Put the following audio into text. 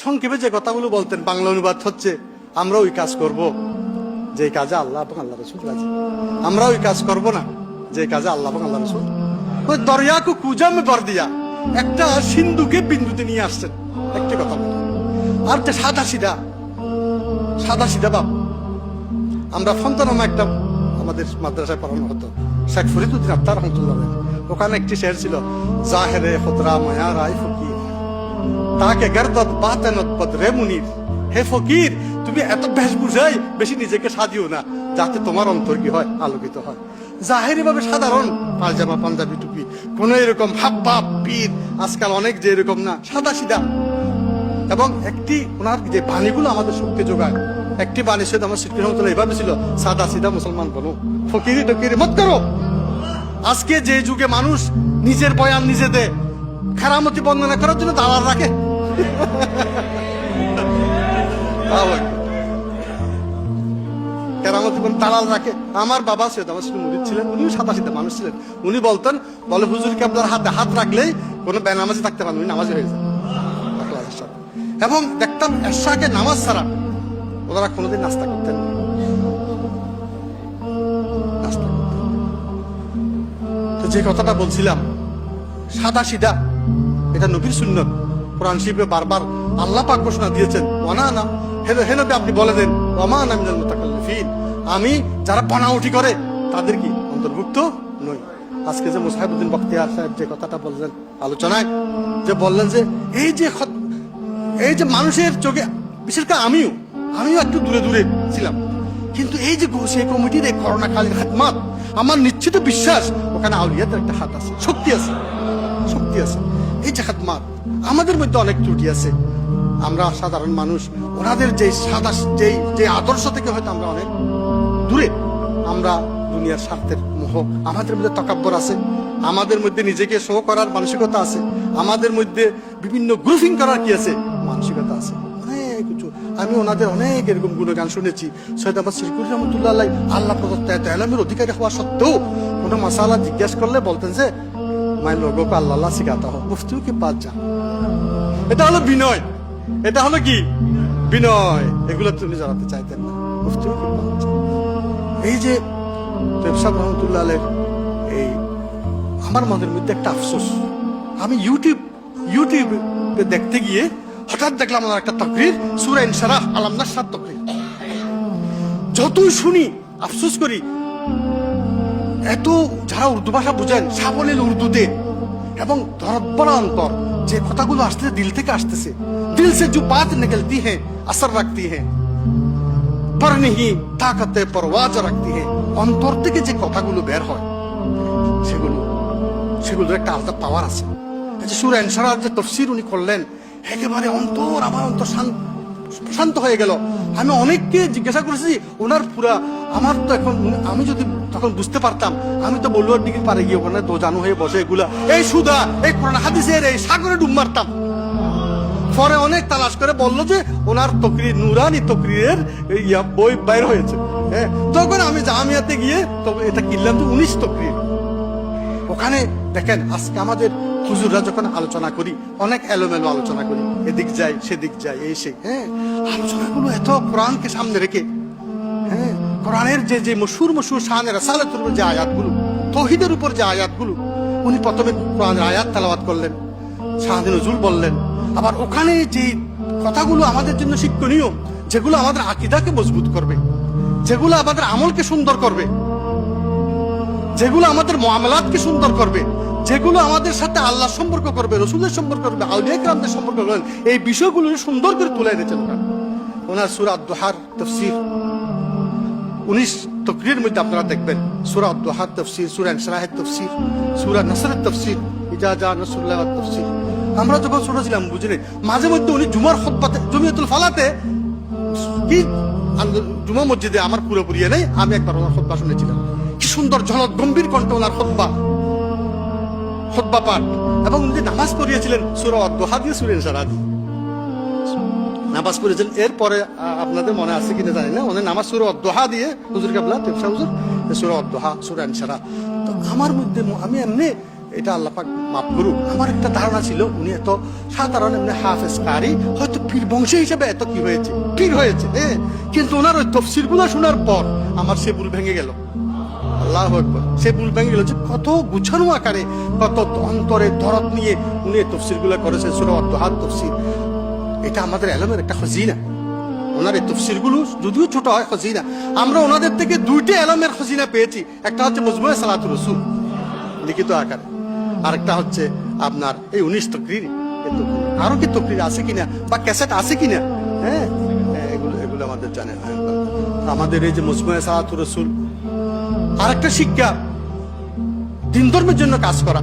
সংক্ষেপে যে কথাগুলো বলতেন বাংলা অনুবাদ হচ্ছে, আমরা ওই কাজ করব যে কাজে আল্লাহ এবং আল্লাহ রসুল রাজি। আমরা ওই কাজ করব না যে কাজে আল্লাহ এবং আল্লাহ রসুল। ওই দরিয়াকে কুজাম বর দিয়া একটা সিন্ধুকে বিন্দুতে নিয়ে আসছেন, একটি কথা বলে। আর যে সাদা সিধা বাপ, আমরা ফন্তনামা একটা আমাদের মাদ্রাসায় পড়ানো হতো, শেখ ফরিদুদ্দিন আত্মার রহমতুল্লাহ, ওখানে একটি শের ছিল, জাহেরে খোদরা মায়া রায় ফকির তাকে গর্দত বাতেনত বদরে মুনির। হে ফকির, তুমি এত বেশ বুঝাই বেশি নিজেকে সাজিও না, যাতে তোমার অন্তর কি হয়, আলোকিত হয়। জাহেরি ভাবে সাধারণ পায়জামা পাঞ্জাবি টুপি, কোন এরকম হাপ্পা পীর আজকাল অনেক যে এরকম না, সাদা সিধা। এবং একটি ওনার যে বাণীগুলো আমাদের শক্তি যোগায়, একটি বাণী সৈয়দ আমার শিল্পী রহমতুল্লাহ এভাবে ছিল, সাদা সিধা মুসলমান বলো, ফকিরি টকিরি মত করো। আজকে যে যুগে মানুষ নিজের বয়ান নিজে দে, খারামতি বর্ণনা করার জন্য দালাল রাখে। কেরামতি দালাল রাখে। আমার বাবা সৈয়দ আমার মুরিদ ছিলেন, উনিও সাদা সিধা মানুষ ছিলেন। উনি বলতেন, বলে হুজুর কি আপনার হাতে হাত রাখলেই কোনো বেনামাজি থাকতে পারেন, উনি নামাজি হয়ে যায়। এবং দেখতাম এশাকে নামাজ ছাড়া ওনারা কোনোদিন নাস্তা করতেন। তো যে কথাটা বলছিলাম, সাদা সিধা, এটা নবীর সুন্নত। কোরআন শরীফে বারবার আল্লাহ পাক ঘোষণা দিয়েছেন, ওয়ানা নাম হে নবী আপনি বলে দেন, ওয়ামা আনা মিনাল মুতাকাল্লিফিন, আমি যারা বানাউটি করে তাদের কি অন্তর্ভুক্ত নই। আজকে যে মুসাহিবউদ্দিন বখতিয়ার সাহেব যে কথাটা বললেন আলোচনায়, যে বললেন যে এই যে মানুষের চোখে, বিশেষ করে আমিও একটু দূরে ছিলাম, কিন্তু এই যে সেই কমিটির এই করোনাকালীন খাদমাত, আমার নিশ্চিত বিশ্বাস ওখানে আউলিয়াদের একটা হাত আছে, শক্তি আছে। এই যে খাদমাত, আমাদের মধ্যে অনেক ত্রুটি আছে, আমরা সাধারণ মানুষ, ওনাদের যে যে আদর্শ থেকে হয়তো আমরা অনেক দূরে। আমরা দুনিয়ার স্বার্থের মোহ, আমাদের মধ্যে তকাব্বর আছে, আমাদের মধ্যে নিজেকে শো করার মানসিকতা আছে, আমাদের মধ্যে বিভিন্ন গ্রুপিং করার কি আছে, মানসিকতা আছে, অনেক কিছু। আমি ওনাদের অনেক এরকম গুণগান শুনেছি। সৈয়দ আব্বাস সিরকুরি রহমতুল্লাহ আলাইহি আল্লাহ প্রদত্ত এত ইলমের অধিকারী হওয়া সত্ত্বেও কোনো মাসালা জিজ্ঞাসা করলে বলতেন যে मैं लोगों को अल्लाह सिखाता हूँ, मुफ्तियों के पास जा। এটা হলো বিনয়, এটা হলো কি বিনয়, এগুলো তুমি জানাতে চাইতেন না, মুফতিও কে পাস যা। এই যে সাহেব রহমতুল্লাহ আলাইহির এই, আমার মনের মধ্যে একটা আফসোস, আমি ইউটিউবে দেখতে গিয়ে হঠাৎ দেখলাম আমার একটা তাকরীর, সূরা ইনশিরাহ আলাম নাশরাহ তাকরীর। যতই শুনি আফসোস করি, এত যারা উর্দু ভাষা বুঝেন সাবলীল উর্দুতে এবং ধরব্বরা অন্তর, যে কথাগুলো আসতেছে দিল থেকে আসতেছে, দিল সে जो बात निकलती है असर रखती है पर नहीं ताकत परवाज रखती है, অন্তর থেকে যে কথাগুলো বের হয় সেগুলোর একটা আলাদা পাওয়ার আছে। এই যে সূরা ইনশিরাহ যে তাফসীর উনি করলেন, একেবারে আমার অন্তর শান্ত হয়ে গেল। আমি অনেককে জিজ্ঞাসা করেছি ওনার পুরা, আমার তো এখন, আমি যদি তখন বুঝতে পারতাম, আমি তো বলুয়ার দিকে পারে গিয়ে ওখানে দোজানু হয়ে বসে এগুলা এই সুদা এই কোরআন হাদিসের এই সাগরে ডুব মারতাম। পরে অনেক তালাশ করে বললো যে ওনার তকরির, নুরানি তকরিরের বই বাইর হয়েছে। হ্যাঁ, তখন আমি জামিয়াতে গিয়ে তবে এটা কিনলাম যে 19 তকরির। ওখানে দেখেন আজকে আমাদের হুজুররা যখন আলোচনা করি, অনেক এলোমেলো আলোচনা করি, এদিক যাই সেদিক যাই এই সেই। হ্যাঁ, আলোচনাগুলো এত কোরআনকে সামনে রেখে, হ্যাঁ, কোরআনের যে মশহুর শানে রাসালাতের উপর যে আয়াতগুলো, তৌহিদের উপর যে আয়াতগুলো, উনি প্রথমে কোরআনের আয়াত তেলাওয়াত করলেন, শাহে নজরুল বললেন। আবার ওখানে যে কথাগুলো আমাদের জন্য শিক্ষণীয়, যেগুলো আমাদের আকীদাকে মজবুত করবে, যেগুলো আমাদের আমলকে সুন্দর করবে, যেগুলো আমাদের মুআমালাতকে সুন্দর করবে, যেগুলো আমাদের সাথে আল্লাহর সম্পর্ক করবে, রাসূলের সম্পর্ক করবে, আউলিয়া কিরামদের সম্পর্ক করবে, এই বিষয়গুলো সুন্দর করে তুলে এনেছেন ওনার সূরা আদ-দুহার তাফসীর 19 তকরীর মধ্যে আপনারা দেখবেন সূরা আদ-দুহার তাফসীর, সূরা ইনশিরাহের তাফসীর, সূরা নাসরের তাফসীর, ইজা জা নাসরুল্লাহ ওয়াত তাফসীর। আমরা যখন ছোট ছিলাম বুঝিনি, মাঝে মধ্যে উনি জুমার খুতবাতে, জমিয়তুল ফালাতে কি জুমা মসজিদে আমার পুরোপুরি নেই, আমি একবার ওনার খুতবা শুনেছিলাম। কি সুন্দর ঝলক গম্ভীর কণ্ঠে ওনার খুতবা পাঠ, এবং উনি নামাজ পড়িয়েছিলেন সূরা আদ-দুহা দিয়ে, সূরা ইনশিরাহ দিয়ে নামাজ পড়েছিলেন। এরপরে আপনাদের মনে আছে কিনা জানি না, উনি নামাজ সূরা আদ-দুহা দিয়ে, হুজুর কেবলা তেফসা হুজুর সূরা আদ-দুহা, সূরা ইনশিরাহ। তো আমার মধ্যে আমি এমনি এটা আল্লাহ পাক মাফ করুক। আমার একটা ধারণা ছিল উনি এত সাধারণ এমনি হাফেজ কারি, হয়তো পীর বংশ হিসেবে এত কি হয়েছে, পীর হয়েছে, হ্যাঁ। কিন্তু ওনার ওই তফসির গুলো শোনার পর আমার সে ভুল ভেঙে গেল। আল্লাহু আকবার, সে ভুল ভেঙে গেল যে কত গুছানো আকারে, কত অন্তরে দরদ নিয়ে উনি তফসির গুলো করেছেন। সূরা আদ তফসির, এটা আমাদের এলমের একটা খজিনা। ওনার এই তফসির গুলো যদিও ছোট হয়, খজিনা। আমরা ওনাদের থেকে দুইটা এলমের খজিনা পেয়েছি। একটা হচ্ছে মজমুয়ে সালাতুর রাসূল লিখিত আকারে, আরেকটা হচ্ছে আপনার এই 19 তকরির। আরো কি তকরির আছে কিনা বা ক্যাসেট আছে কিনা, হ্যাঁ, এগুলো এগুলো আমাদের জানে না। আমাদের এই যে মজমুয়ে সালাতুর রাসূল, আরেকটা শিক্ষা দিন ধর্মের জন্য কাজ করা।